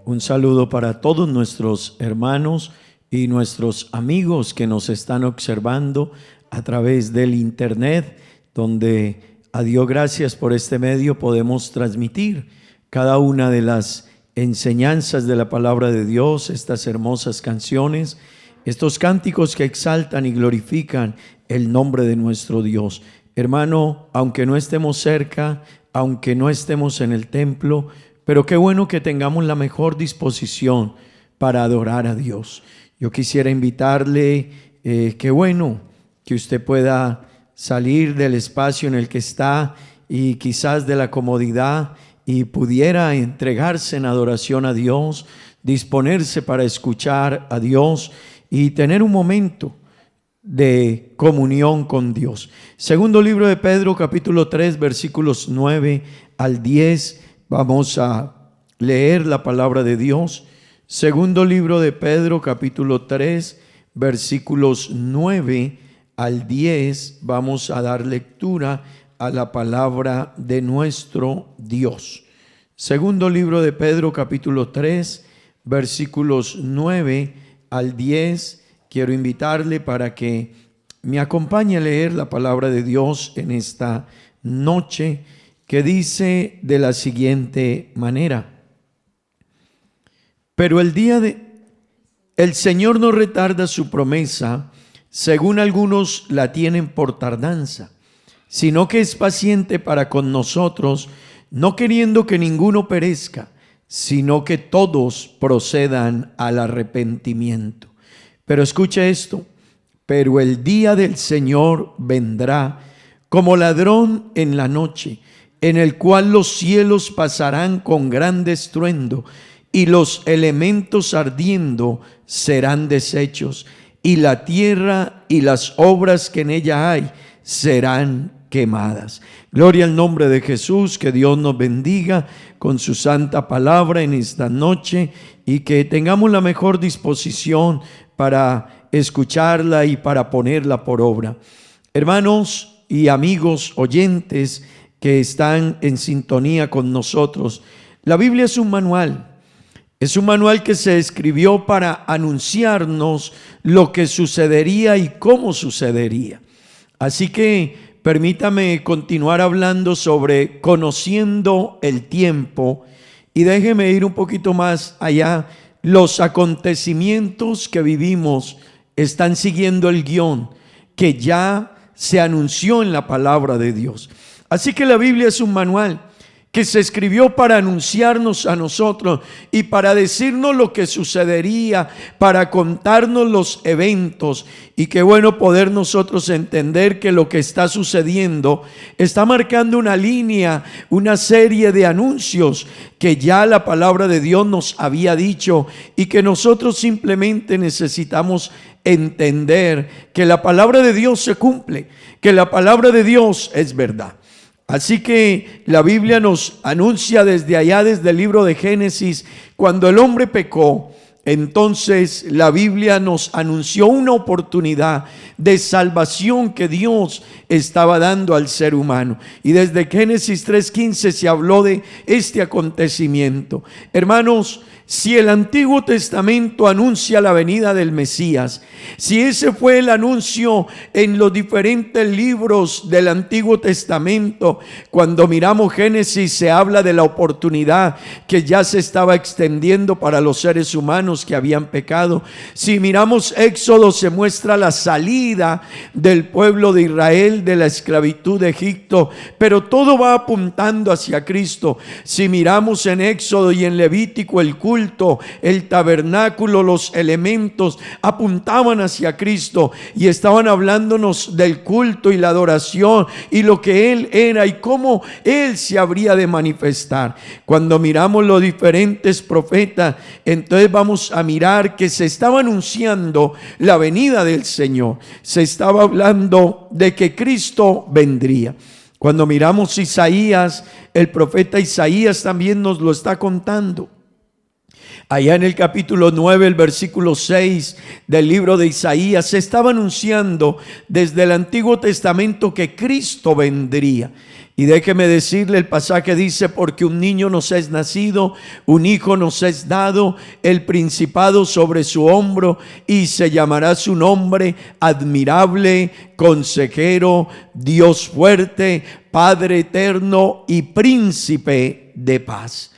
Un saludo para todos nuestros hermanos y nuestros amigos que nos están observando a través del internet, donde a Dios gracias por este medio podemos transmitir cada una de las enseñanzas de la palabra de Dios, estas hermosas canciones, estos cánticos que exaltan y glorifican el nombre de nuestro Dios. Hermano, aunque no estemos cerca, aunque no estemos en el templo, pero qué bueno que tengamos la mejor disposición para adorar a Dios. Yo quisiera invitarle, qué bueno que usted pueda salir del espacio en el que está y quizás de la comodidad y pudiera entregarse en adoración a Dios, disponerse para escuchar a Dios y tener un momento de comunión con Dios. Segundo libro de Pedro, capítulo 3, versículos 9 al 10. Vamos a leer la palabra de Dios. Segundo libro de Pedro, capítulo 3, versículos 9 al 10. Vamos a dar lectura a la palabra de nuestro Dios. Segundo libro de Pedro, capítulo 3, versículos 9 al 10. Quiero invitarle para que me acompañe a leer la palabra de Dios en esta noche, que dice de la siguiente manera: pero el Señor no retarda su promesa, según algunos la tienen por tardanza, sino que es paciente para con nosotros, no queriendo que ninguno perezca, sino que todos procedan al arrepentimiento. Pero escuche esto: pero el día del Señor vendrá como ladrón en la noche, en el cual los cielos pasarán con gran estruendo, y los elementos ardiendo serán deshechos, y la tierra y las obras que en ella hay serán quemadas. Gloria al nombre de Jesús. Que Dios nos bendiga con su santa palabra en esta noche y que tengamos la mejor disposición para escucharla y para ponerla por obra. Hermanos y amigos oyentes que están en sintonía con nosotros, la Biblia es un manual. Es un manual que se escribió para anunciarnos lo que sucedería y cómo sucedería. Así que permítame continuar hablando sobre conociendo el tiempo y déjeme ir un poquito más allá. Los acontecimientos que vivimos están siguiendo el guión que ya se anunció en la palabra de Dios. Así que la Biblia es un manual que se escribió para anunciarnos a nosotros y para decirnos lo que sucedería, para contarnos los eventos. Y qué bueno poder nosotros entender que lo que está sucediendo está marcando una línea, una serie de anuncios que ya la palabra de Dios nos había dicho y que nosotros simplemente necesitamos entender que la palabra de Dios se cumple, que la palabra de Dios es verdad. Así que la Biblia nos anuncia desde allá, desde el libro de Génesis, cuando el hombre pecó. Entonces la Biblia nos anunció una oportunidad de salvación que Dios estaba dando al ser humano. Y desde Génesis 3:15 se habló de este acontecimiento. Hermanos, si el Antiguo Testamento anuncia la venida del Mesías, si ese fue el anuncio en los diferentes libros del Antiguo Testamento, cuando miramos Génesis se habla de la oportunidad que ya se estaba extendiendo para los seres humanos que habían pecado. Si miramos Éxodo, se muestra la salida del pueblo de Israel de la esclavitud de Egipto, pero todo va apuntando hacia Cristo. Si miramos en Éxodo y en Levítico, el culto, el tabernáculo, los elementos apuntaban hacia Cristo y estaban hablándonos del culto y la adoración y lo que Él era y cómo Él se habría de manifestar. Cuando miramos los diferentes profetas, entonces vamos a mirar que se estaba anunciando la venida del Señor. Se estaba hablando de que Cristo vendría. Cuando miramos Isaías, el profeta Isaías también nos lo está contando. Allá en el capítulo 9, el versículo 6 del libro de Isaías, se estaba anunciando desde el Antiguo Testamento que Cristo vendría. Y déjeme decirle, el pasaje dice: porque un niño nos es nacido, un hijo nos es dado, el principado sobre su hombro, y se llamará su nombre Admirable, Consejero, Dios fuerte, Padre eterno y Príncipe de paz.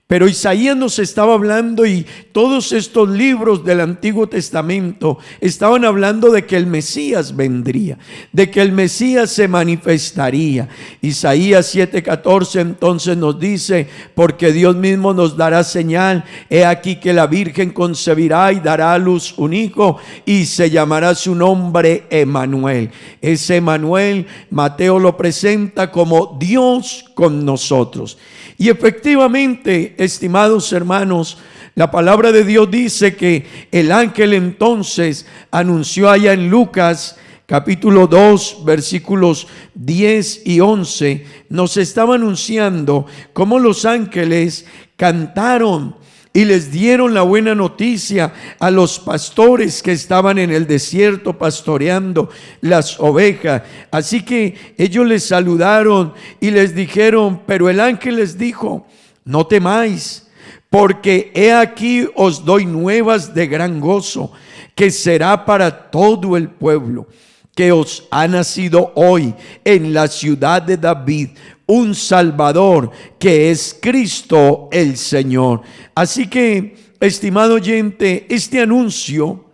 Pero Isaías nos estaba hablando, y todos estos libros del Antiguo Testamento estaban hablando de que el Mesías vendría, de que el Mesías se manifestaría. Isaías 7:14 entonces nos dice: porque Dios mismo nos dará señal, he aquí que la Virgen concebirá y dará a luz un hijo, y se llamará su nombre Emmanuel. Ese Emmanuel, Mateo lo presenta como Dios con nosotros. Y efectivamente, estimados hermanos, la palabra de Dios dice que el ángel entonces anunció allá en Lucas capítulo 2, versículos 10 y 11, nos estaba anunciando cómo los ángeles cantaron y les dieron la buena noticia a los pastores que estaban en el desierto pastoreando las ovejas. Así que ellos les saludaron y les dijeron, pero el ángel les dijo: no temáis, porque he aquí os doy nuevas de gran gozo, que será para todo el pueblo, que os ha nacido hoy en la ciudad de David un Salvador, que es Cristo el Señor. Así que, estimado oyente, este anuncio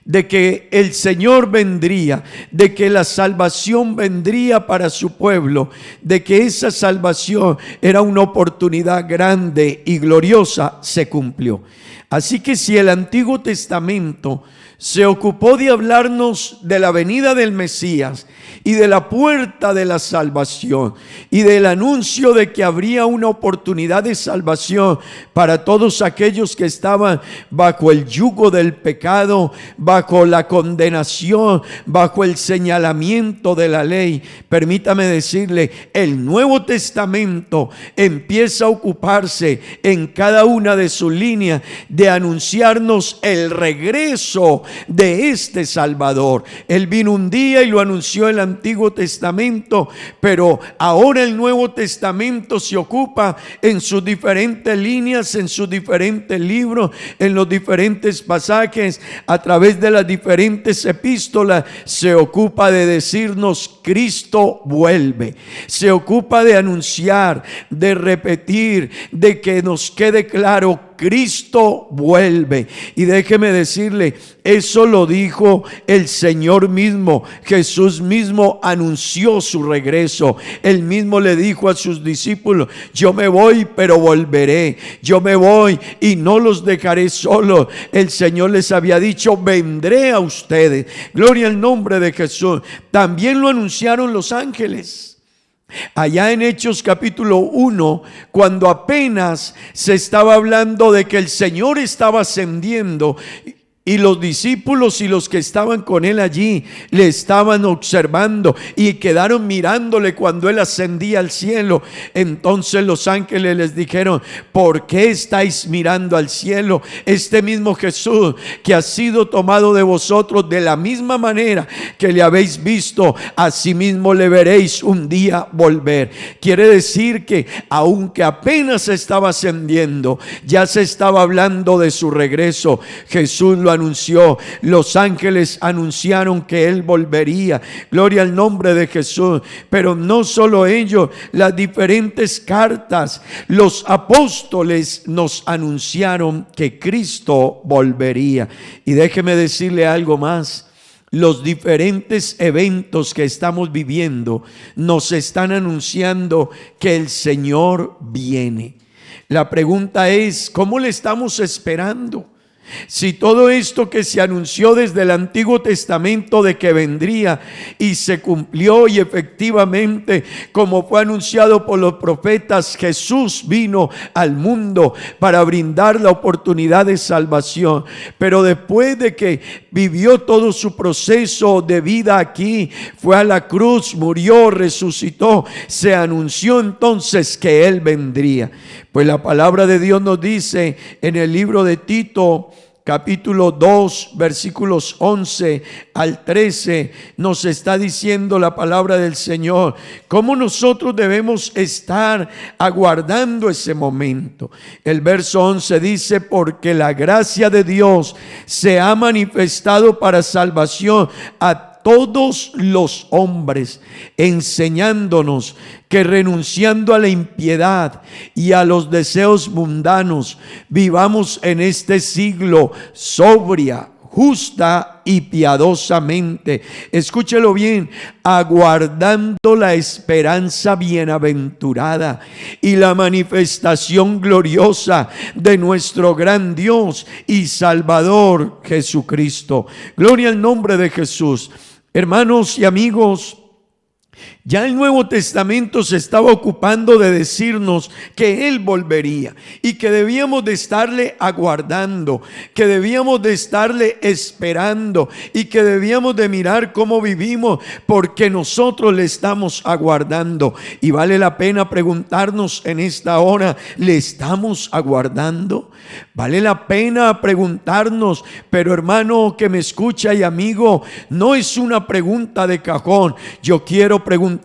de que el Señor vendría, de que la salvación vendría para su pueblo, de que esa salvación era una oportunidad grande y gloriosa, se cumplió. Así que si el Antiguo Testamento se ocupó de hablarnos de la venida del Mesías y de la puerta de la salvación y del anuncio de que habría una oportunidad de salvación para todos aquellos que estaban bajo el yugo del pecado, bajo la condenación, bajo el señalamiento de la ley, permítame decirle, el Nuevo Testamento empieza a ocuparse en cada una de sus líneas de anunciarnos el regreso de este Salvador. Él vino un día y lo anunció el Antiguo Testamento, pero ahora el Nuevo Testamento se ocupa en sus diferentes líneas, en sus diferentes libros, en los diferentes pasajes, a través de las diferentes epístolas, se ocupa de decirnos: Cristo vuelve. Se ocupa de anunciar, de repetir, de que nos quede claro: Cristo vuelve. Y déjeme decirle, eso lo dijo el Señor mismo. Jesús mismo anunció su regreso. Él mismo le dijo a sus discípulos: yo me voy, pero volveré. Yo me voy y no los dejaré solos. El Señor les había dicho: vendré a ustedes. Gloria al nombre de Jesús. También lo anunciaron los ángeles. Allá en Hechos capítulo 1, cuando apenas se estaba hablando de que el Señor estaba ascendiendo, y los discípulos y los que estaban con él allí le estaban observando y quedaron mirándole cuando él ascendía al cielo. Entonces los ángeles les dijeron: ¿por qué estáis mirando al cielo? Este mismo Jesús que ha sido tomado de vosotros, de la misma manera que le habéis visto, asimismo le veréis un día volver. Quiere decir que aunque apenas estaba ascendiendo, ya se estaba hablando de su regreso. Jesús lo anunció, los ángeles anunciaron que él volvería. Gloria al nombre de Jesús. Pero no solo ellos, las diferentes cartas, los apóstoles nos anunciaron que Cristo volvería. Y déjeme decirle algo más: los diferentes eventos que estamos viviendo nos están anunciando que el Señor viene. La pregunta es: ¿cómo le estamos esperando? Si todo esto que se anunció desde el Antiguo Testamento de que vendría y se cumplió, y efectivamente, como fue anunciado por los profetas, Jesús vino al mundo para brindar la oportunidad de salvación. Pero después de que vivió todo su proceso de vida aquí, fue a la cruz, murió, resucitó, se anunció entonces que Él vendría. Pues la palabra de Dios nos dice en el libro de Tito, capítulo 2, versículos 11 al 13, nos está diciendo la palabra del Señor, cómo nosotros debemos estar aguardando ese momento. El verso 11 dice: porque la gracia de Dios se ha manifestado para salvación a todos los hombres, enseñándonos que renunciando a la impiedad y a los deseos mundanos, vivamos en este siglo sobria, justa y piadosamente. Escúchelo bien: aguardando la esperanza bienaventurada y la manifestación gloriosa de nuestro gran Dios y Salvador Jesucristo. Gloria al nombre de Jesús. Hermanos y amigos, ya el Nuevo Testamento se estaba ocupando de decirnos que Él volvería y que debíamos de estarle aguardando, que debíamos de estarle esperando y que debíamos de mirar cómo vivimos, porque nosotros le estamos aguardando. Y vale la pena preguntarnos en esta hora: ¿le estamos aguardando? Vale la pena preguntarnos. Pero hermano que me escucha y amigo, no es una pregunta de cajón. Yo quiero preguntarle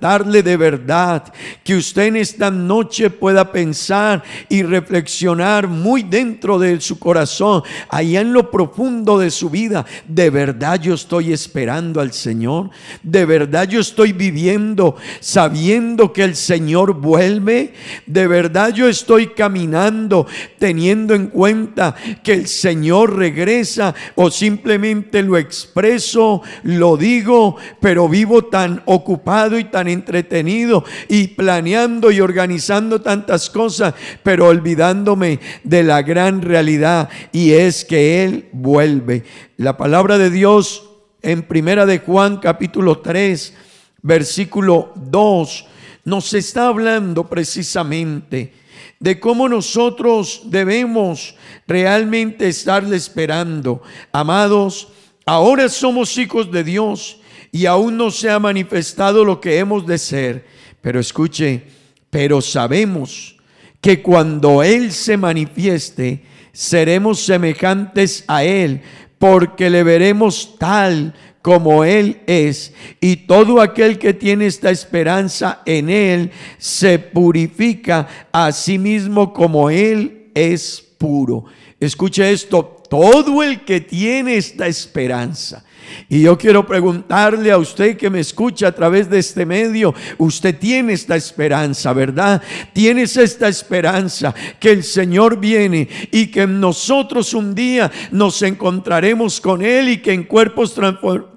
de verdad, que usted en esta noche pueda pensar y reflexionar muy dentro de su corazón, allá en lo profundo de su vida: ¿de verdad yo estoy esperando al Señor? ¿De verdad yo estoy viviendo sabiendo que el Señor vuelve? ¿De verdad yo estoy caminando teniendo en cuenta que el Señor regresa? ¿O simplemente lo expreso, lo digo, pero vivo tan ocupado y tan entretenido y planeando y organizando tantas cosas, pero olvidándome de la gran realidad, y es que Él vuelve? La palabra de Dios en Primera de Juan capítulo 3 versículo 2 nos está hablando precisamente de cómo nosotros debemos realmente estarle esperando. Amados, ahora somos hijos de Dios y aún no se ha manifestado lo que hemos de ser. Pero escuche: pero sabemos que cuando Él se manifieste, seremos semejantes a Él, porque le veremos tal como Él es. Y todo aquel que tiene esta esperanza en Él se purifica a sí mismo como Él es puro. Escuche esto: todo el que tiene esta esperanza. Y yo quiero preguntarle a usted que me escucha a través de este medio: usted tiene esta esperanza, ¿verdad? Tienes esta esperanza que el Señor viene y que nosotros un día nos encontraremos con Él, y que en cuerpos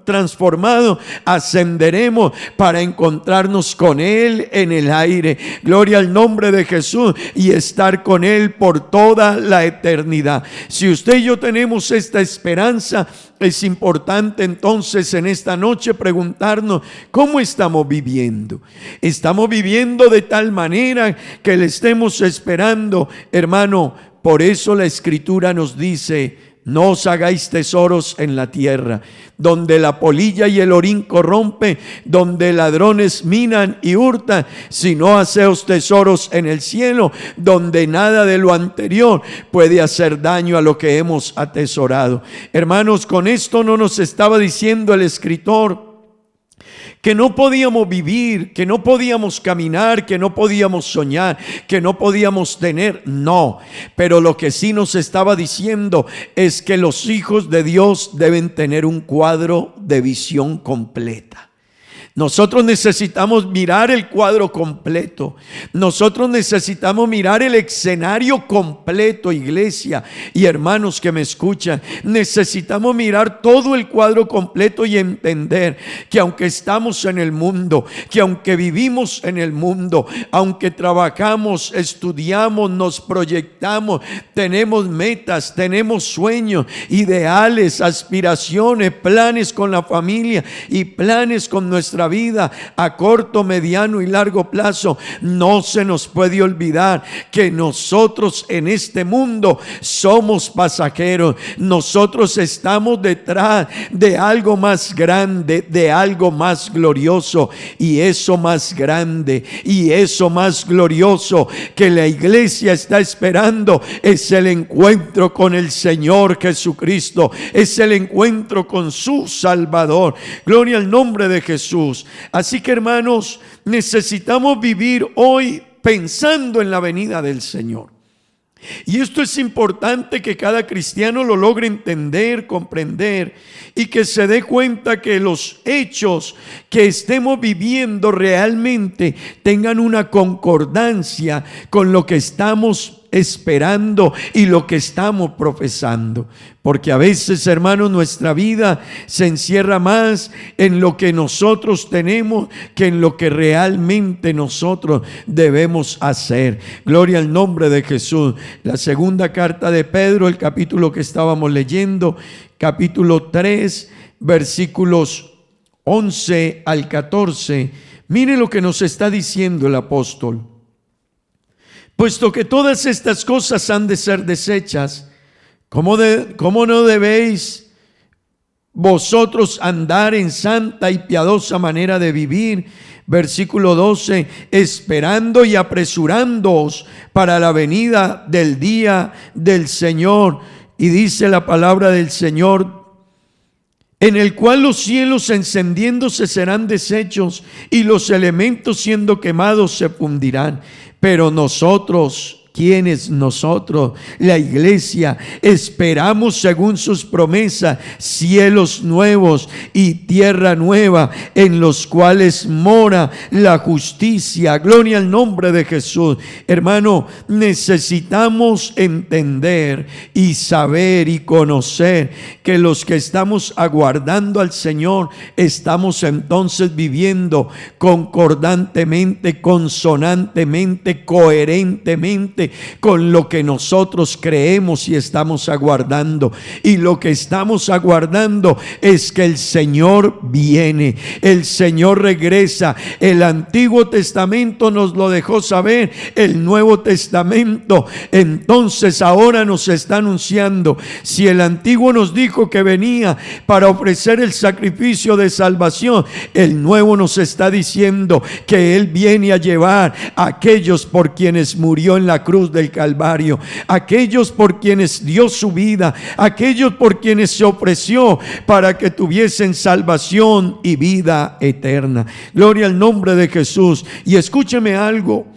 transformados ascenderemos para encontrarnos con Él en el aire. Gloria al nombre de Jesús, y estar con Él por toda la eternidad. Si usted y yo tenemos esta esperanza, es importante entonces en esta noche preguntarnos: ¿cómo estamos viviendo? ¿Estamos viviendo de tal manera que le estemos esperando, hermano? Por eso la Escritura nos dice: no os hagáis tesoros en la tierra, donde la polilla y el orín corrompe, donde ladrones minan y hurtan, sino haceos tesoros en el cielo, donde nada de lo anterior puede hacer daño a lo que hemos atesorado. Hermanos, con esto no nos estaba diciendo el escritor que no podíamos vivir, que no podíamos caminar, que no podíamos soñar, que no podíamos tener. No, pero lo que sí nos estaba diciendo es que los hijos de Dios deben tener un cuadro de visión completa. Nosotros necesitamos mirar el cuadro completo. Nosotros necesitamos mirar el escenario completo, iglesia y hermanos que me escuchan. Necesitamos mirar todo el cuadro completo y entender que aunque estamos en el mundo, que aunque vivimos en el mundo, aunque trabajamos, estudiamos, nos proyectamos, tenemos metas, tenemos sueños, ideales, aspiraciones, planes con la familia y planes con nuestra vida a corto, mediano y largo plazo, no se nos puede olvidar que nosotros en este mundo somos pasajeros. Nosotros estamos detrás de algo más grande, de algo más glorioso, y eso más grande y eso más glorioso que la iglesia está esperando es el encuentro con el Señor Jesucristo, es el encuentro con su Salvador. Gloria al nombre de Jesús. Así que, hermanos, necesitamos vivir hoy pensando en la venida del Señor. Y esto es importante que cada cristiano lo logre entender, comprender, y que se dé cuenta que los hechos que estemos viviendo realmente tengan una concordancia con lo que estamos esperando y lo que estamos profesando. Porque a veces, hermanos, nuestra vida se encierra más en lo que nosotros tenemos que en lo que realmente nosotros debemos hacer. Gloria al nombre de Jesús. La segunda carta de Pedro, el capítulo que estábamos leyendo, capítulo 3, versículos 11 al 14. Mire lo que nos está diciendo el apóstol. Puesto que todas estas cosas han de ser deshechas, ¿cómo no debéis vosotros andar en santa y piadosa manera de vivir? Versículo 12, esperando y apresurándoos para la venida del día del Señor. Y dice la palabra del Señor: en el cual los cielos encendiéndose serán deshechos y los elementos siendo quemados se fundirán. Pero nosotros, ¿quiénes nosotros? La iglesia, esperamos según sus promesas cielos nuevos y tierra nueva en los cuales mora la justicia. Gloria al nombre de Jesús. Hermano, necesitamos entender y saber y conocer que los que estamos aguardando al Señor estamos entonces viviendo concordantemente, consonantemente, coherentemente con lo que nosotros creemos y estamos aguardando. Y lo que estamos aguardando es que el Señor viene, el Señor regresa. El Antiguo Testamento nos lo dejó saber, el Nuevo Testamento entonces ahora nos está anunciando. Si el Antiguo nos dijo que venía para ofrecer el sacrificio de salvación, el Nuevo nos está diciendo que Él viene a llevar a aquellos por quienes murió en la cruz del Calvario, aquellos por quienes dio su vida, aquellos por quienes se ofreció para que tuviesen salvación y vida eterna. Gloria al nombre de Jesús. Y escúcheme algo: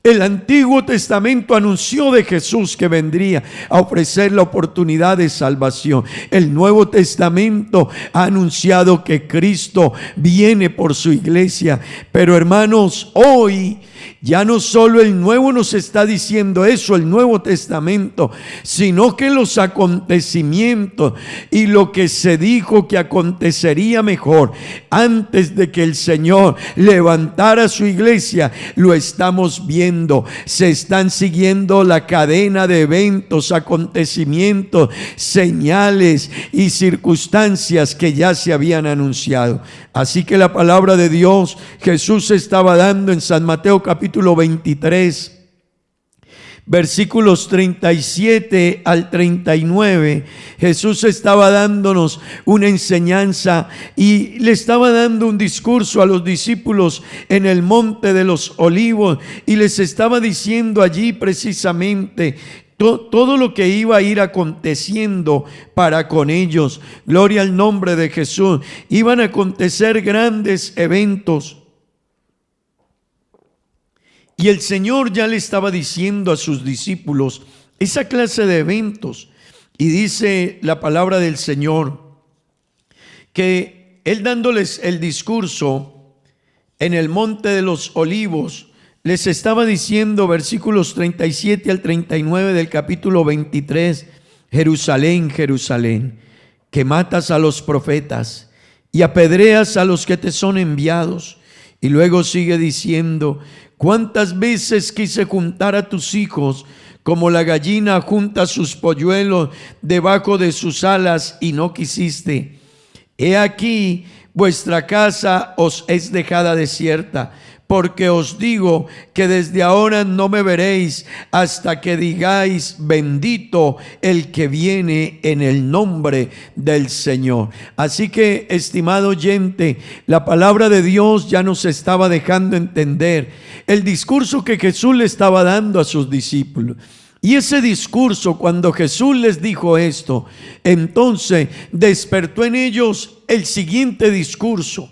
el Antiguo Testamento anunció de Jesús que vendría a ofrecer la oportunidad de salvación. El Nuevo Testamento ha anunciado que Cristo viene por su iglesia. Pero, hermanos, hoy ya no solo el Nuevo nos está diciendo eso, el Nuevo Testamento, sino que los acontecimientos y lo que se dijo que acontecería mejor antes de que el Señor levantara su iglesia, lo estamos viendo. Se están siguiendo la cadena de eventos, acontecimientos, señales y circunstancias que ya se habían anunciado. Así que la palabra de Dios, Jesús estaba dando en San Mateo capítulo 23, versículos 37 al 39, Jesús estaba dándonos una enseñanza y le estaba dando un discurso a los discípulos en el monte de los olivos, y les estaba diciendo allí precisamente todo lo que iba a ir aconteciendo para con ellos. Gloria al nombre de Jesús. Iban a acontecer grandes eventos. Y el Señor ya le estaba diciendo a sus discípulos esa clase de eventos. Y dice la palabra del Señor que Él dándoles el discurso en el monte de los olivos, les estaba diciendo, versículos 37 al 39 del capítulo 23, Jerusalén, Jerusalén, que matas a los profetas y apedreas a los que te son enviados. Y luego sigue diciendo, cuántas veces quise juntar a tus hijos como la gallina junta sus polluelos debajo de sus alas, y no quisiste. He aquí, vuestra casa os es dejada desierta, porque os digo que desde ahora no me veréis hasta que digáis, bendito el que viene en el nombre del Señor. Así que, estimado oyente, la palabra de Dios ya nos estaba dejando entender el discurso que Jesús le estaba dando a sus discípulos. Y ese discurso, cuando Jesús les dijo esto, entonces despertó en ellos el siguiente discurso.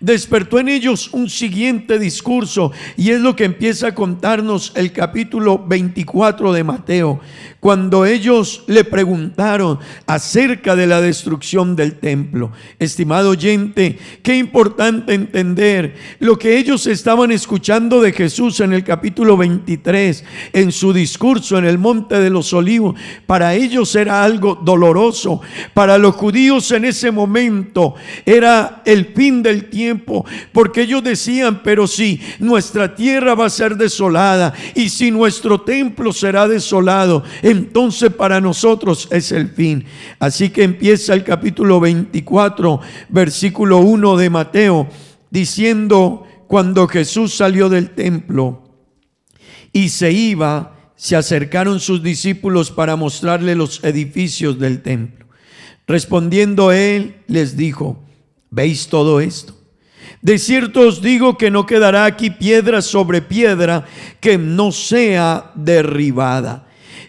Despertó en ellos un siguiente discurso, y es lo que empieza a contarnos el capítulo 24 de Mateo, cuando ellos le preguntaron acerca de la destrucción del templo. Estimado oyente, qué importante entender lo que ellos estaban escuchando de Jesús en el capítulo 23, en su discurso en el monte de los olivos. Para ellos era algo doloroso. Para los judíos en ese momento era el fin del tiempo, porque ellos decían, pero si nuestra tierra va a ser desolada y si nuestro templo será desolado, entonces para nosotros es el fin. Así que empieza el capítulo 24, versículo 1 de Mateo, diciendo, cuando Jesús salió del templo y se iba, se acercaron sus discípulos para mostrarle los edificios del templo. Respondiendo él, les dijo, ¿veis todo esto? De cierto os digo que no quedará aquí piedra sobre piedra que no sea derribada.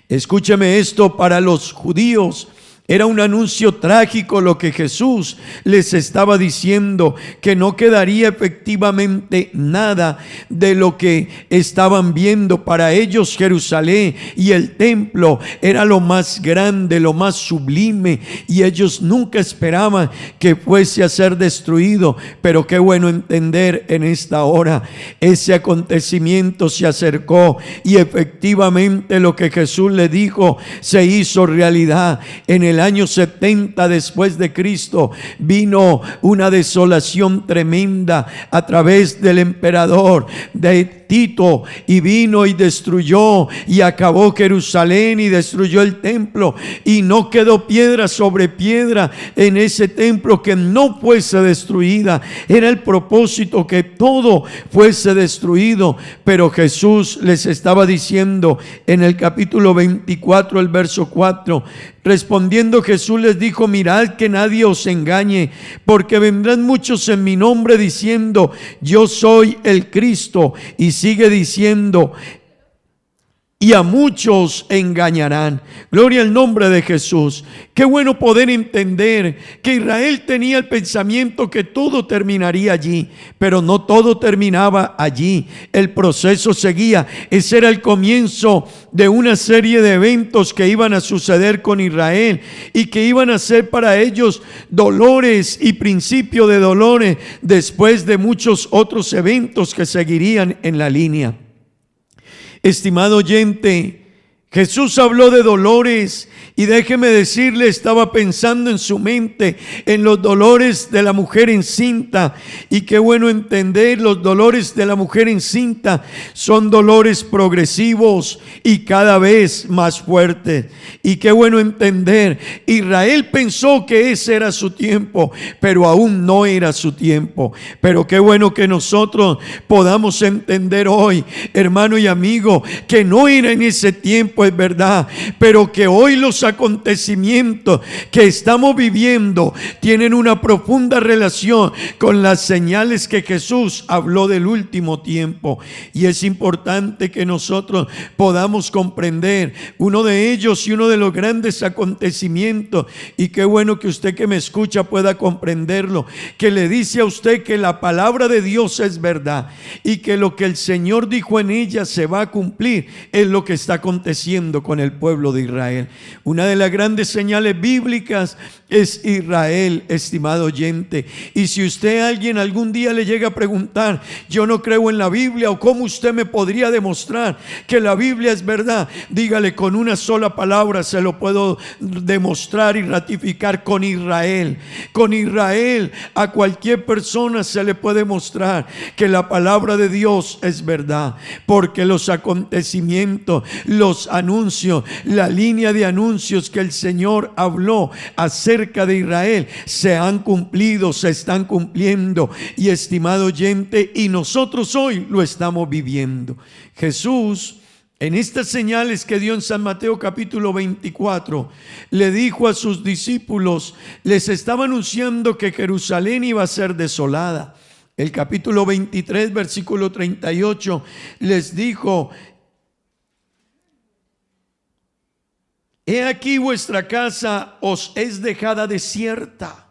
Escúcheme esto, para los judíos era un anuncio trágico lo que Jesús les estaba diciendo, que no quedaría efectivamente nada de lo que estaban viendo. Para ellos Jerusalén y el templo era lo más grande, lo más sublime, y ellos nunca esperaban que fuese a ser destruido. Pero qué bueno entender en esta hora, ese acontecimiento se acercó y efectivamente lo que Jesús le dijo se hizo realidad. En el año 70 después de Cristo vino una desolación tremenda a través del emperador de Tito, y vino y destruyó y acabó Jerusalén y destruyó el templo, y no quedó piedra sobre piedra en ese templo que no fuese destruida. Era el propósito que todo fuese destruido, pero Jesús les estaba diciendo en el capítulo 24, el verso 4, respondiendo Jesús les dijo, mirad que nadie os engañe, porque vendrán muchos en mi nombre diciendo, yo soy el Cristo, y sigue diciendo, y a muchos engañarán. Gloria al nombre de Jesús. Qué bueno poder entender que Israel tenía el pensamiento que todo terminaría allí, pero no todo terminaba allí. El proceso seguía. Ese era el comienzo de una serie de eventos que iban a suceder con Israel y que iban a ser para ellos dolores y principio de dolores después de muchos otros eventos que seguirían en la línea. Estimado oyente, Jesús habló de dolores, y déjeme decirle, estaba pensando en su mente en los dolores de la mujer encinta. Y qué bueno entender, los dolores de la mujer encinta son dolores progresivos y cada vez más fuertes. Y qué bueno entender, Israel pensó que ese era su tiempo, pero aún no era su tiempo. Pero qué bueno que nosotros podamos entender hoy, hermano y amigo, que no era en ese tiempo, es verdad, pero que hoy los acontecimientos que estamos viviendo tienen una profunda relación con las señales que Jesús habló del último tiempo. Y es importante que nosotros podamos comprender uno de ellos, y uno de los grandes acontecimientos, y qué bueno que usted que me escucha pueda comprenderlo, que le dice a usted que la palabra de Dios es verdad y que lo que el Señor dijo en ella se va a cumplir, es lo que está aconteciendo aconteciendo con el pueblo de Israel. Una de las grandes señales bíblicas es Israel, estimado oyente. Y si usted alguien algún día le llega a preguntar, yo no creo en la Biblia, o cómo usted me podría demostrar que la Biblia es verdad, dígale, con una sola palabra se lo puedo demostrar y ratificar: con Israel. Con Israel a cualquier persona se le puede mostrar que la palabra de Dios es verdad, porque los acontecimientos, los anuncios, la línea de anuncios que el Señor habló acerca de Israel se han cumplido, se están cumpliendo. Y estimado oyente, y nosotros hoy lo estamos viviendo. Jesús, en estas señales que dio en San Mateo capítulo 24, le dijo a sus discípulos, les estaba anunciando que Jerusalén iba a ser desolada. El capítulo 23, versículo 38, les dijo: he aquí vuestra casa os es dejada desierta.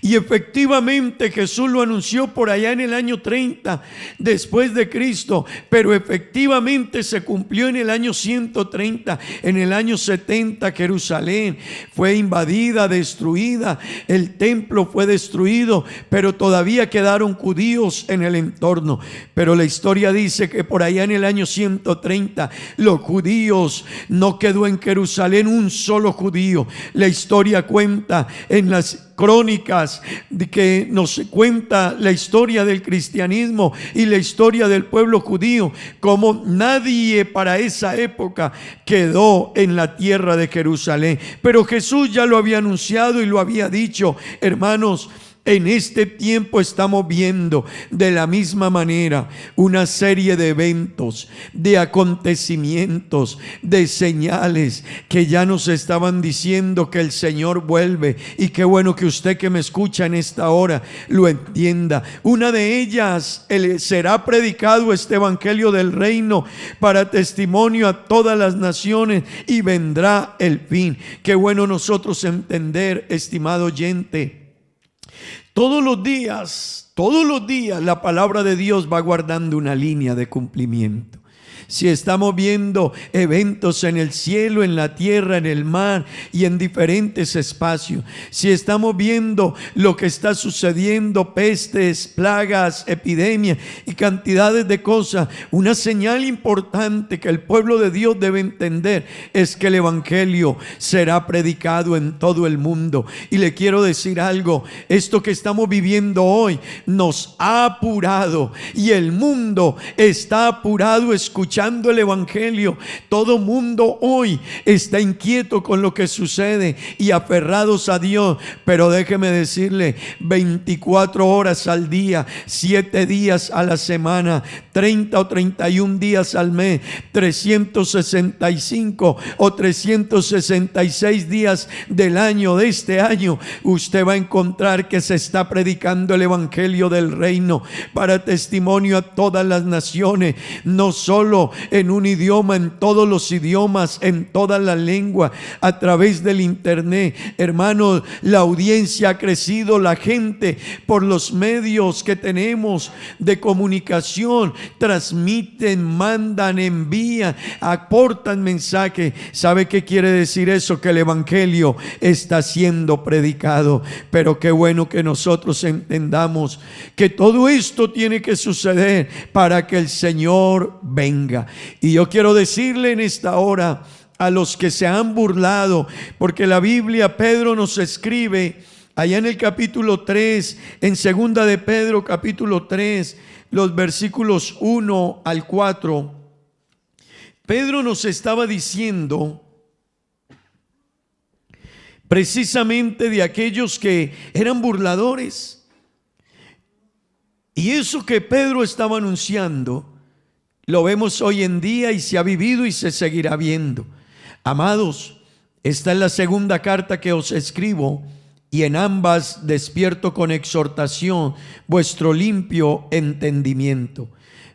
Y efectivamente Jesús lo anunció por allá en el año 30 después de Cristo, pero efectivamente se cumplió en el año 130. En el año 70 Jerusalén fue invadida, destruida, el templo fue destruido, pero todavía quedaron judíos en el entorno. Pero la historia dice que por allá en el año 130 los judíos, no quedó en Jerusalén un solo judío. La historia cuenta en las crónicas de que nos cuenta la historia del cristianismo y la historia del pueblo judío, como nadie para esa época quedó en la tierra de Jerusalén. Pero Jesús ya lo había anunciado y lo había dicho. Hermanos, en este tiempo estamos viendo de la misma manera una serie de eventos, de acontecimientos, de señales que ya nos estaban diciendo que el Señor vuelve. Y qué bueno que usted que me escucha en esta hora lo entienda. Una de ellas, será predicado este evangelio del reino para testimonio a todas las naciones, y vendrá el fin. Qué bueno nosotros entender, estimado oyente, todos los días la palabra de Dios va guardando una línea de cumplimiento. Si estamos viendo eventos en el cielo, en la tierra, en el mar y en diferentes espacios, si estamos viendo lo que está sucediendo, pestes, plagas, epidemias y cantidades de cosas, una señal importante que el pueblo de Dios debe entender es que el evangelio será predicado en todo el mundo. Y le quiero decir algo: esto que estamos viviendo hoy nos ha apurado, y el mundo está apurado escuchando el evangelio. Todo mundo hoy está inquieto con lo que sucede y aferrados a Dios. Pero déjeme decirle, 24 horas al día, 7 días a la semana, 30 o 31 días al mes, 365 o 366 días del año, de este año, usted va a encontrar que se está predicando el evangelio del reino para testimonio a todas las naciones, no solo en un idioma, en todos los idiomas, en todas las lenguas, a través del internet. Hermanos, la audiencia ha crecido, la gente por los medios que tenemos de comunicación transmiten, mandan, envían, aportan mensajes. ¿Sabe qué quiere decir eso? Que el evangelio está siendo predicado. Pero qué bueno que nosotros entendamos que todo esto tiene que suceder para que el Señor venga. Y yo quiero decirle en esta hora a los que se han burlado, porque la Biblia, Pedro nos escribe allá en el capítulo 3, en segunda de Pedro capítulo 3, los versículos 1 al 4, Pedro nos estaba diciendo precisamente de aquellos que eran burladores. Y eso que Pedro estaba anunciando lo vemos hoy en día y se ha vivido y se seguirá viendo. Amados, esta es la segunda carta que os escribo, y en ambas despierto con exhortación vuestro limpio entendimiento,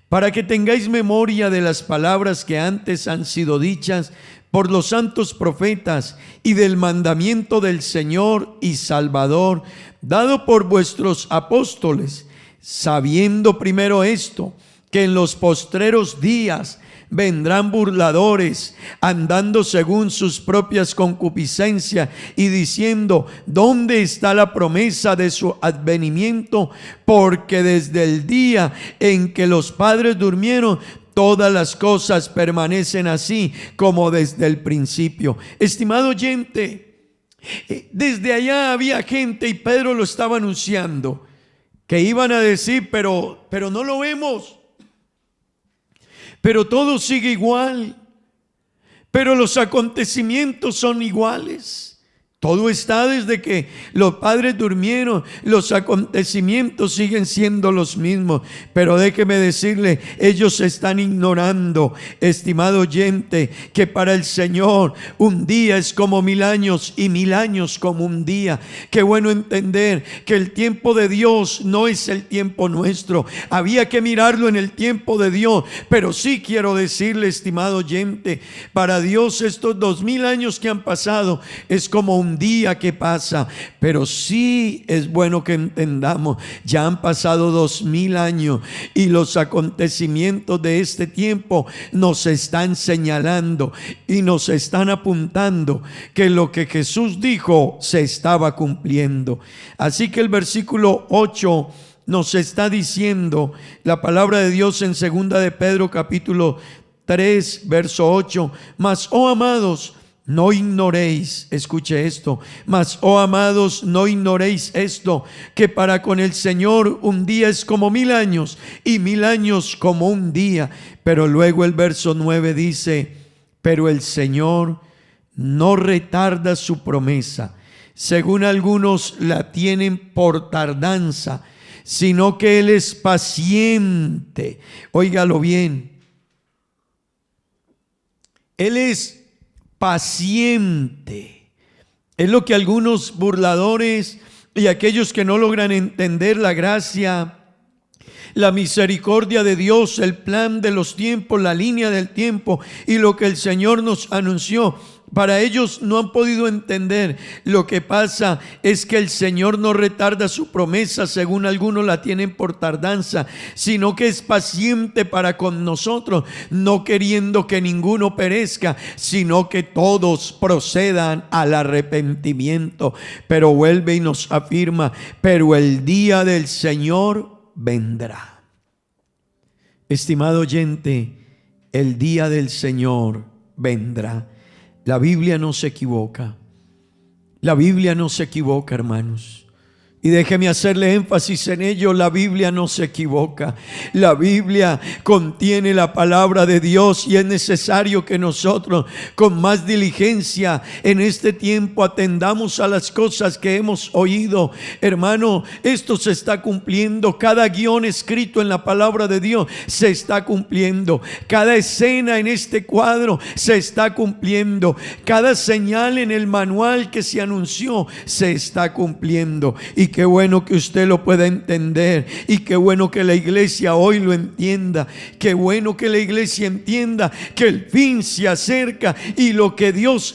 para que tengáis memoria de las palabras que antes han sido dichas por los santos profetas, y del mandamiento del Señor y Salvador dado por vuestros apóstoles, sabiendo primero esto, que en los postreros días vendrán burladores, andando según sus propias concupiscencias y diciendo: ¿dónde está la promesa de su advenimiento? Porque desde el día en que los padres durmieron, todas las cosas permanecen así como desde el principio. Estimado oyente, desde allá había gente, y Pedro lo estaba anunciando, que iban a decir: pero no lo vemos, pero todo sigue igual, pero los acontecimientos son iguales. Todo está desde que los padres durmieron, los acontecimientos siguen siendo los mismos. Pero déjeme decirle, ellos están ignorando, estimado oyente, que para el Señor un día es como 1000 años y 1000 años como un día. Qué bueno entender que el tiempo de Dios no es el tiempo nuestro. Había que mirarlo en el tiempo de Dios. Pero sí quiero decirle, estimado oyente, para Dios estos 2000 años que han pasado es como un día que pasa. Pero sí es bueno que entendamos, ya han pasado 2000 años y los acontecimientos de este tiempo nos están señalando y nos están apuntando que lo que Jesús dijo se estaba cumpliendo. Así que el versículo 8 nos está diciendo la palabra de Dios en 2 de Pedro capítulo 3 verso 8: mas, oh amados, no ignoréis, escuche esto, mas, oh amados, no ignoréis esto, que para con el Señor un día es como 1000 años y 1000 años como un día. Pero luego el verso 9 dice: pero el Señor no retarda su promesa, según algunos la tienen por tardanza, sino que Él es paciente. Óigalo bien, Él es paciente. Es lo que algunos burladores y aquellos que no logran entender la gracia, la misericordia de Dios, el plan de los tiempos, la línea del tiempo y lo que el Señor nos anunció, para ellos no han podido entender. Lo que pasa es que el Señor no retarda su promesa, según algunos la tienen por tardanza, sino que es paciente para con nosotros, no queriendo que ninguno perezca, sino que todos procedan al arrepentimiento. Pero vuelve y nos afirma: pero el día del Señor vendrá. Estimado oyente, el día del Señor vendrá. La Biblia no se equivoca. La Biblia no se equivoca, hermanos. Y déjeme hacerle énfasis en ello: la Biblia no se equivoca. La Biblia contiene la palabra de Dios, y es necesario que nosotros con más diligencia en este tiempo atendamos a las cosas que hemos oído. Hermano, esto se está cumpliendo. Cada guión escrito en la palabra de Dios se está cumpliendo. Cada escena en este cuadro se está cumpliendo. Cada señal en el manual que se anunció se está cumpliendo. Y qué bueno que usted lo pueda entender, y qué bueno que la iglesia hoy lo entienda. Qué bueno que la iglesia entienda que el fin se acerca y lo que Dios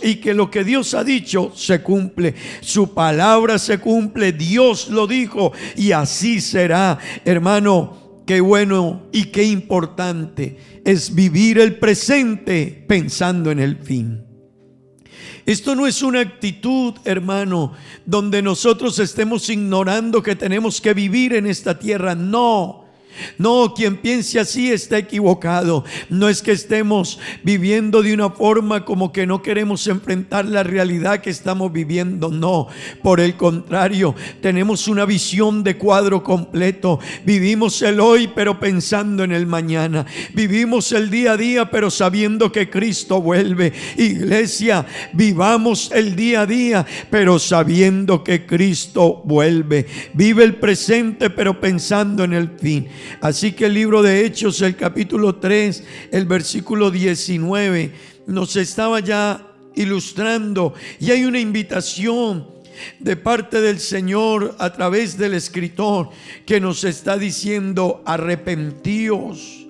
ha dicho se cumple. Su palabra se cumple, Dios lo dijo y así será. Hermano, qué bueno y qué importante es vivir el presente pensando en el fin. Esto no es una actitud, hermano, donde nosotros estemos ignorando que tenemos que vivir en esta tierra. No, quien piense así está equivocado. No es que estemos viviendo de una forma como que no queremos enfrentar la realidad que estamos viviendo. No, por el contrario, tenemos una visión de cuadro completo. Vivimos el hoy, pero pensando en el mañana. Vivimos el día a día, pero sabiendo que Cristo vuelve. Iglesia, vivamos el día a día, pero sabiendo que Cristo vuelve. Vive el presente, pero pensando en el fin. Así que el libro de Hechos, el capítulo 3, el versículo 19, nos estaba ya ilustrando, y hay una invitación de parte del Señor a través del escritor que nos está diciendo: arrepentíos.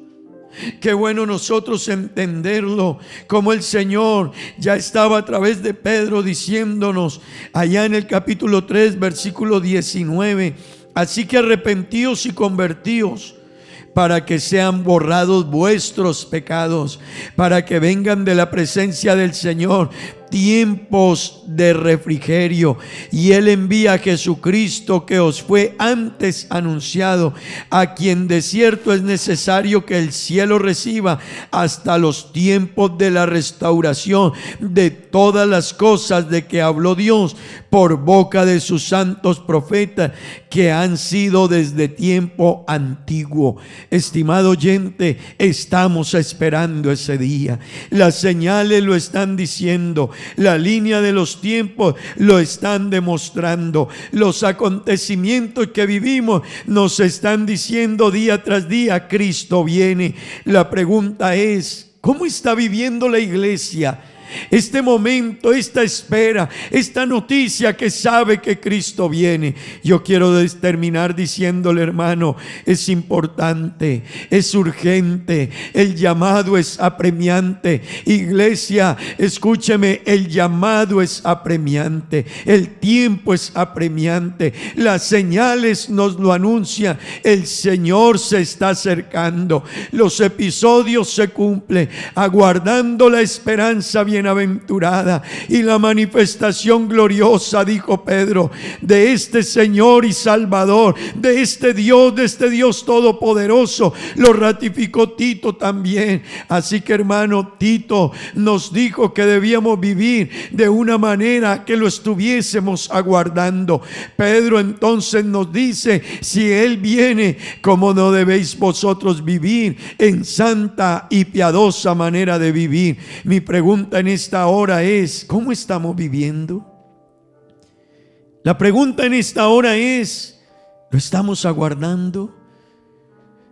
Qué bueno nosotros entenderlo, como el Señor ya estaba a través de Pedro diciéndonos allá en el capítulo 3, versículo 19: así que arrepentíos y convertíos, para que sean borrados vuestros pecados, para que vengan de la presencia del Señor tiempos de refrigerio. Y Él envía a Jesucristo, que os fue antes anunciado, a quien de cierto es necesario que el cielo reciba hasta los tiempos de la restauración de todas las cosas de que habló Dios por boca de sus santos profetas, que han sido desde tiempo antiguo. Estimado oyente, estamos esperando ese día. Las señales lo están diciendo. La línea de los tiempos lo están demostrando. Los acontecimientos que vivimos nos están diciendo día tras día: Cristo viene. La pregunta es: ¿cómo está viviendo la iglesia este momento, esta espera, esta noticia que sabe que Cristo viene? Yo quiero terminar diciéndole, hermano, es importante, es urgente, el llamado es apremiante. Iglesia, escúcheme, el llamado es apremiante, el tiempo es apremiante, las señales nos lo anuncian, el Señor se está acercando, los episodios se cumplen, aguardando la esperanza bienaventurada y la manifestación gloriosa, dijo Pedro, de este Señor y Salvador, de este Dios todopoderoso. Lo ratificó Tito también. Así que, hermano, Tito nos dijo que debíamos vivir de una manera que lo estuviésemos aguardando. Pedro entonces nos dice: si Él viene, ¿cómo no debéis vosotros vivir en santa y piadosa manera de vivir? Mi pregunta en esta hora es: ¿cómo estamos viviendo? La pregunta en esta hora es: ¿lo estamos aguardando?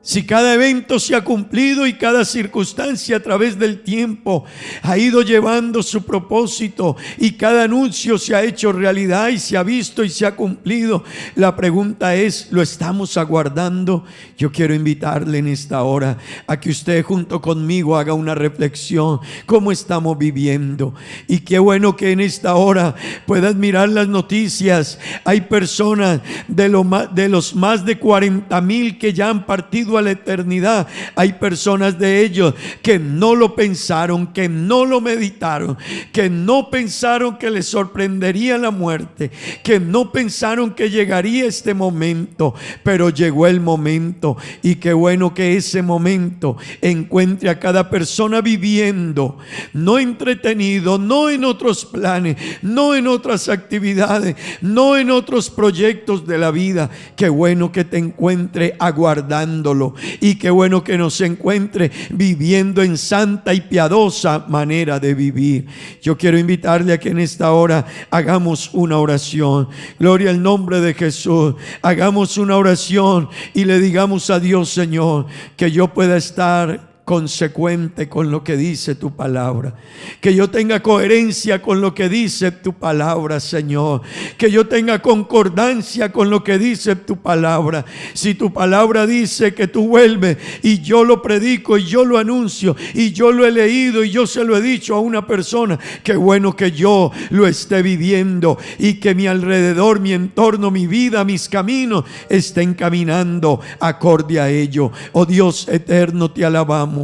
Si cada evento se ha cumplido y cada circunstancia a través del tiempo ha ido llevando su propósito y cada anuncio se ha hecho realidad y se ha visto y se ha cumplido, la pregunta es: ¿lo estamos aguardando? Yo quiero invitarle en esta hora a que usted junto conmigo haga una reflexión. ¿Cómo estamos viviendo? Y qué bueno que en esta hora puedas mirar las noticias. Hay personas de los más de 40,000 que ya han partido a la eternidad. Hay personas de ellos que no lo pensaron, que no lo meditaron, que no pensaron que les sorprendería la muerte, que no pensaron que llegaría este momento, pero llegó el momento. Y qué bueno que ese momento encuentre a cada persona viviendo, no entretenido, no en otros planes, no en otras actividades, no en otros proyectos de la vida. Qué bueno que te encuentre aguardándolo, y qué bueno que nos encuentre viviendo en santa y piadosa manera de vivir. Yo quiero invitarle a que en esta hora hagamos una oración. Gloria al nombre de Jesús. Hagamos una oración y le digamos a Dios: Señor, que yo pueda estar consecuente con lo que dice tu palabra, que yo tenga coherencia con lo que dice tu palabra, Señor, que yo tenga concordancia con lo que dice tu palabra. Si tu palabra dice que tú vuelves y yo lo predico y yo lo anuncio y yo lo he leído y yo se lo he dicho a una persona, qué bueno que yo lo esté viviendo y que mi alrededor, mi entorno, mi vida, mis caminos estén caminando acorde a ello. Oh Dios eterno, te alabamos,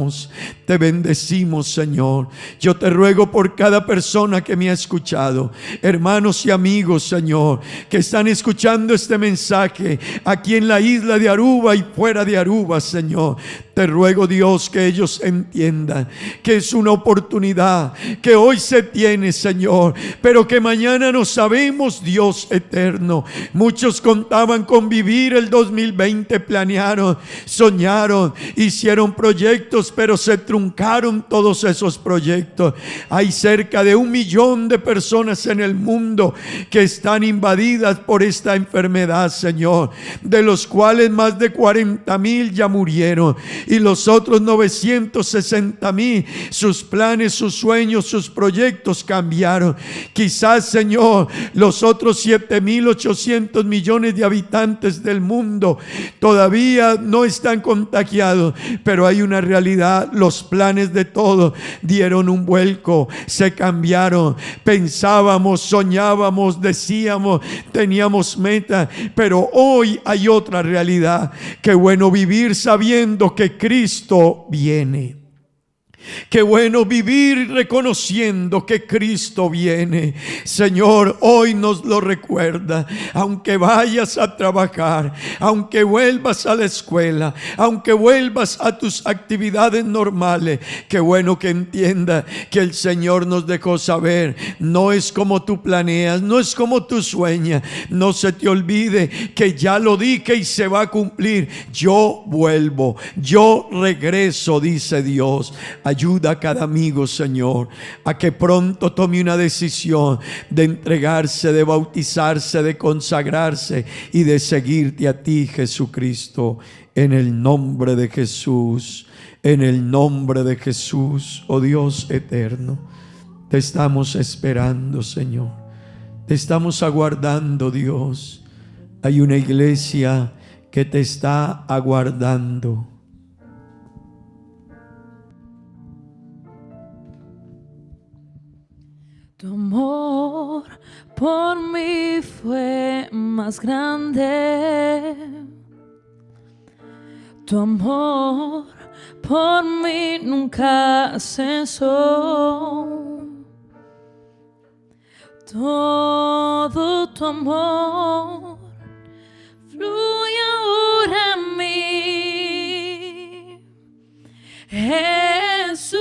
te bendecimos, Señor. Yo te ruego por cada persona que me ha escuchado, hermanos y amigos, Señor, que están escuchando este mensaje aquí en la isla de Aruba y fuera de Aruba, Señor. Te ruego, Dios, que ellos entiendan que es una oportunidad que hoy se tiene, Señor, pero que mañana no sabemos, Dios eterno. Muchos contaban con vivir el 2020, planearon, soñaron, hicieron proyectos, pero se truncaron todos esos proyectos. Hay cerca de 1 millón de personas en el mundo que están invadidas por esta enfermedad, Señor, de los cuales más de 40,000 ya murieron, y los otros 960,000, sus planes, sus sueños, sus proyectos cambiaron. Quizás, Señor, los otros 7,800 millones de habitantes del mundo todavía no están contagiados, pero hay una realidad realidad, los planes de todos dieron un vuelco, se cambiaron. Pensábamos, soñábamos, decíamos, teníamos metas, pero hoy hay otra realidad. Qué bueno vivir sabiendo que Cristo viene. Qué bueno vivir reconociendo que Cristo viene. Señor, hoy nos lo recuerda. Aunque vayas a trabajar, aunque vuelvas a la escuela, aunque vuelvas a tus actividades normales, qué bueno que entienda que el Señor nos dejó saber, no es como tú planeas, no es como tú sueñas. No se te olvide que ya lo dije y se va a cumplir. Yo vuelvo, yo regreso, dice Dios. Ayuda a cada amigo, Señor, a que pronto tome una decisión de entregarse, de bautizarse, de consagrarse y de seguirte a ti, Jesucristo. En el nombre de Jesús, en el nombre de Jesús, oh Dios eterno, te estamos esperando, Señor. Te estamos aguardando, Dios. Hay una iglesia que te está aguardando. Tu amor por mí fue más grande. Tu amor por mí nunca cesó. Todo tu amor fluye ahora en mí, Jesús.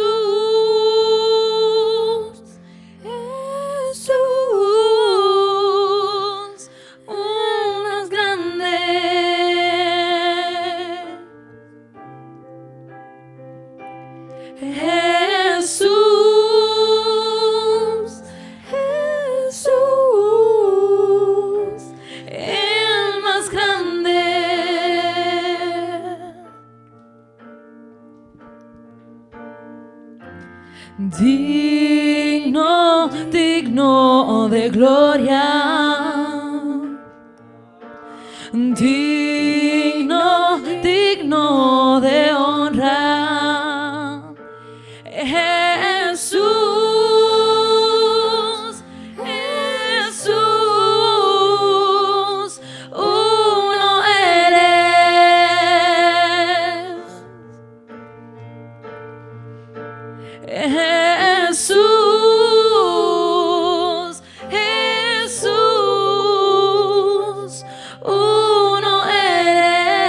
Digno, digno de gloria, digno, digno de honra, Jesús, Jesús, uno eres. Jesús, Jesús, uno eres.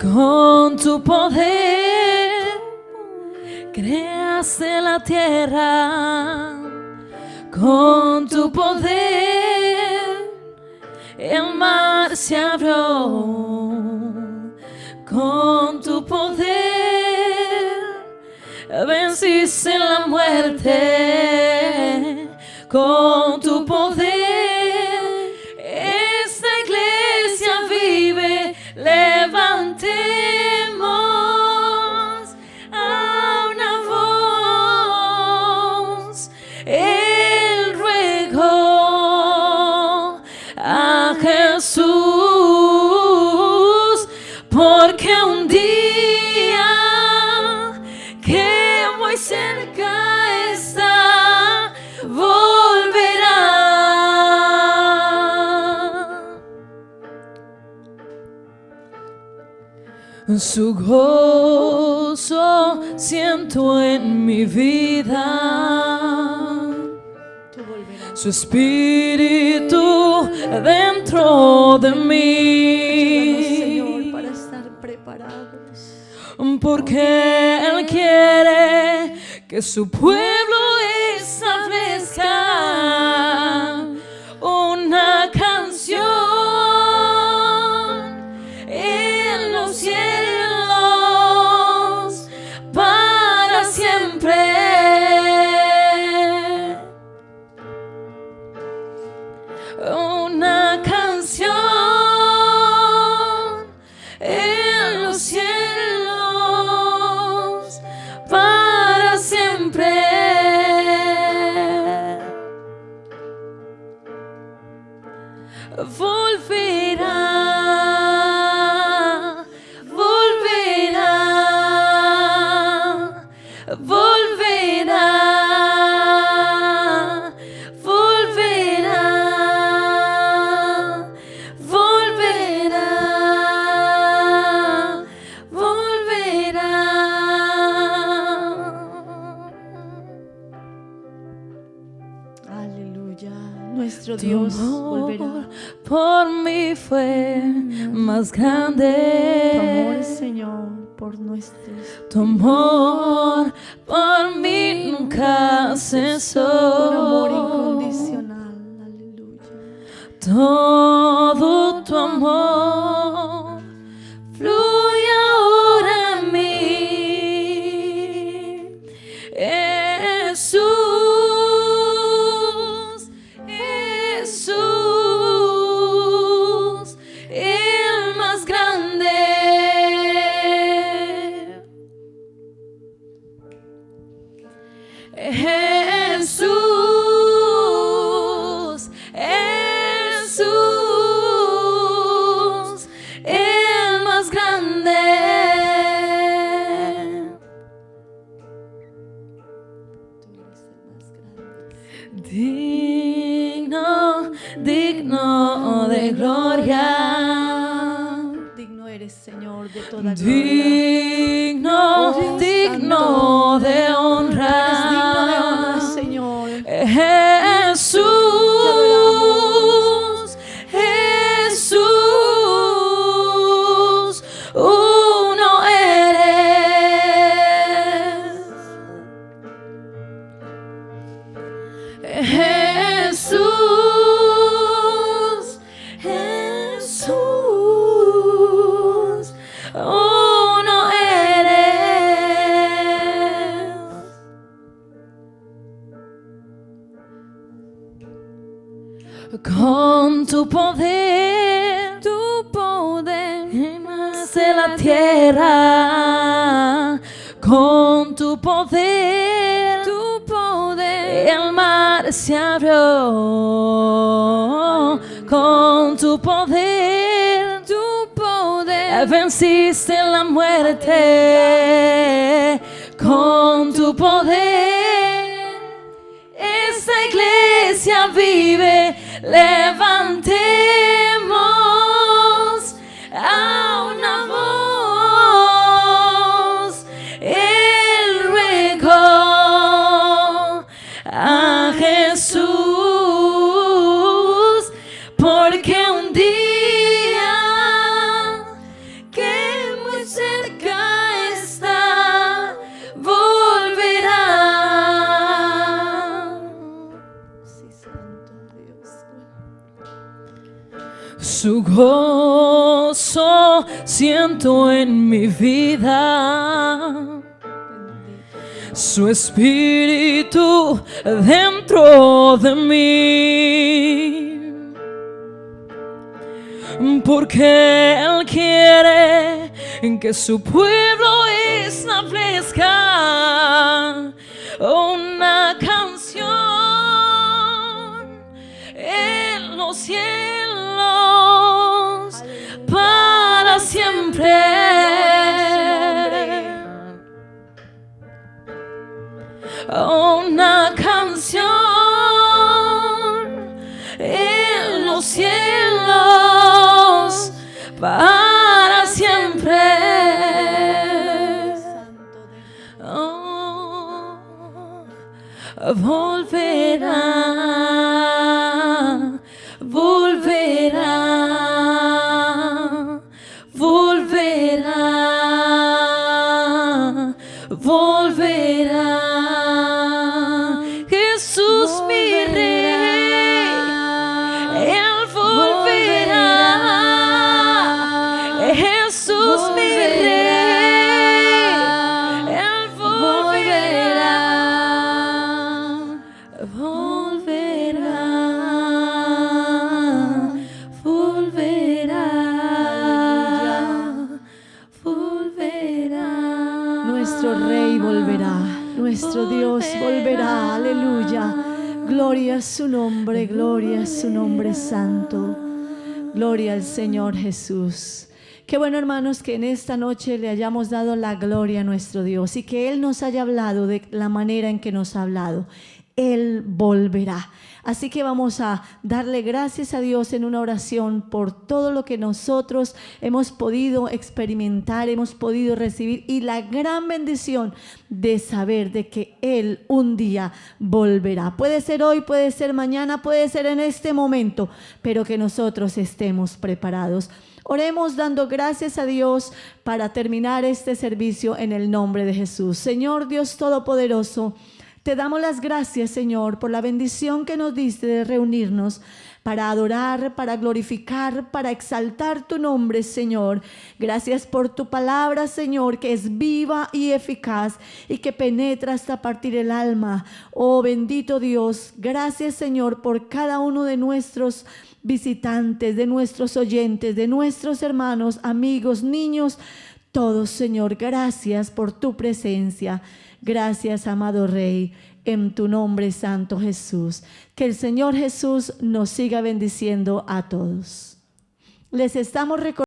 Con tu poder creaste la tierra. Con tu poder el mar se abrió. Con tu poder venciste la muerte. Con tu poder esta iglesia vive. Levantemos a una voz el ruego a Jesús, porque un día que muy cerca está, volverá. Su gozo siento en mi vida, su espíritu dentro de mí. Señor, para estar preparados. Porque Él quiere que su pueblo establezca una canción en los cielos para siempre. Una canción en los cielos para siempre. volverá, volverá, volverá, volverá. Aleluya. Nuestro Tu Dios amor volverá. por mí fue más Tu amor, grande. Señor, por nuestros. Tu amor por mí nunca cesó. Un amor incondicional. Aleluya. Todo tu amor fluye ahora en mí. Jesús, Jesús, el más grande. Jesús, Jesús, el más grande. Tú eres el más grande. Digno, digno de gloria. Digno eres, Señor, de toda gloria. Digno, digno de honra. Eres digno de honra, Señor. Jesús, Jesús, uno eres. Jesús, Jesús, uno eres. Con tu poder nace la tierra. Con tu poder, el mar se abrió. Con tu poder, venciste la muerte. Con tu poder, esta iglesia vive. Levantemos a una voz el ruego a Jesús, porque un día que muy cerca está, volverá. Sí, Santo Dios. Su gozo siento en mi vida, su espíritu dentro de mí, porque Él quiere que su pueblo establezca una canción en los cielos para siempre. Una canción en los cielos para siempre. Santo Dios. Oh, volverá, volverá, volverá, volverá. Jesús mi rey, Él volverá. Jesús mi rey, Él volverá. Volverá, volverá, volverá. Nuestro Rey volverá, nuestro Dios volverá, aleluya. Gloria a su nombre santo. Gloria al Señor Jesús. Qué bueno, hermanos, que en esta noche le hayamos dado la gloria a nuestro Dios y que Él nos haya hablado de la manera en que nos ha hablado. Él volverá. Así que vamos a darle gracias a Dios en una oración por todo lo que nosotros hemos podido experimentar, hemos podido recibir, y la gran bendición de saber de que Él un día volverá. Puede ser hoy, puede ser mañana, puede ser en este momento, pero que nosotros estemos preparados. Oremos dando gracias a Dios para terminar este servicio en el nombre de Jesús. Señor Dios Todopoderoso, te damos las gracias, Señor, por la bendición que nos diste de reunirnos para adorar, para glorificar, para exaltar tu nombre, Señor. Gracias por tu palabra, Señor, que es viva y eficaz y que penetra hasta partir el alma. Oh, bendito Dios, gracias, Señor, por cada uno de nuestros visitantes, de nuestros oyentes, de nuestros hermanos, amigos, niños, todos, Señor. Gracias por tu presencia. Gracias, amado Rey, en tu nombre santo, Jesús. Que el Señor Jesús nos siga bendiciendo a todos. Les estamos recordando